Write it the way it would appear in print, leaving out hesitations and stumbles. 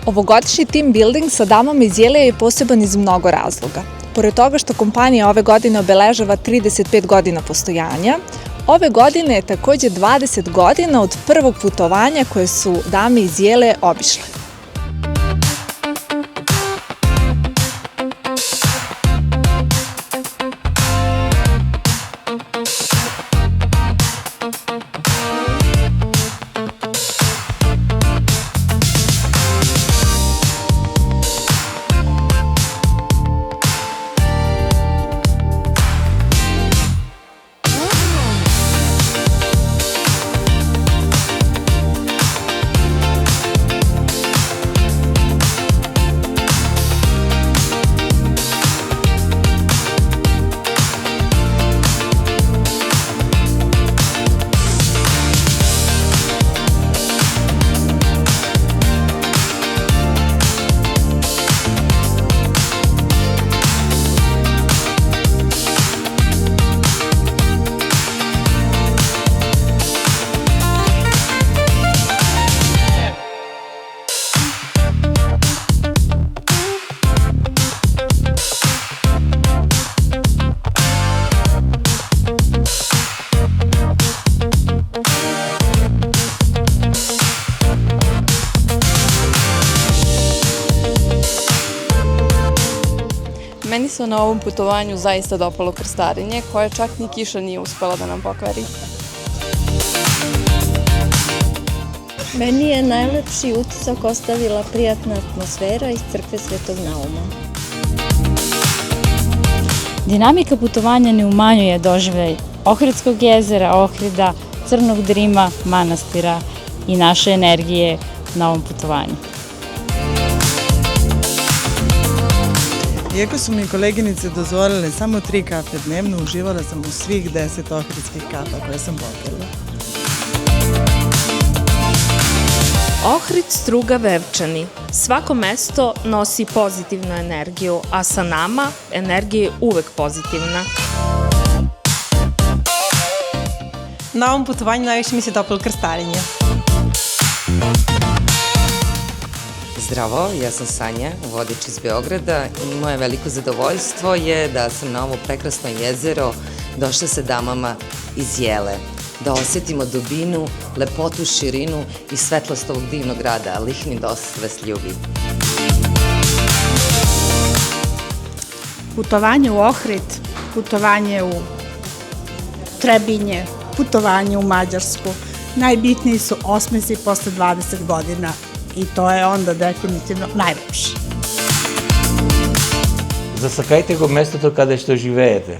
Ovogodišnji team building sa damama iz Jeleja je poseban iz mnogo razloga. Pored toga što kompanija ove godine obeležava 35 godina postojanja, ove godine je takođe 20 godina od prvog putovanja koje su dame iz Jeleja obišle. Meni se na ovom putovanju zaista dopalo krstarenje, koje čak ni kiša nije uspela da nam pokvari. Meni je najlepši utisak ostavila prijatna atmosfera iz crkve Svetog Nauma. Dinamika putovanja ne umanjuje doživljaj Ohridskog jezera, Ohrida, Crnog Drima, manastira i naše energije na ovom putovanju. Iako su mi koleginice dozvolile samo 3 kafe dnevno, uživala sam u svih 10 ohridskih kafa koje sam popila. Ohrid, Struga, Vevčani. Svako mesto nosi pozitivnu energiju, a sa nama energija je uvek pozitivna. Na ovom putovanju najviše mi se dopalo krstarenje. Zdravo, ja sam Sanja, vodič iz Beograda i moje veliko zadovoljstvo je da sam na ovo prekrasno jezero došla sa damama iz Jele, da osetimo dubinu, lepotu, širinu i svetlost ovog divnog grada. Lihni dost vas ljubi. Putovanje u Ohrid, putovanje u Trebinje, putovanje u Mađarsku. Najbitniji su osmesi posle 20 godina. I to je onda definitivno najlepše. Засакайте го местото каде што живеете.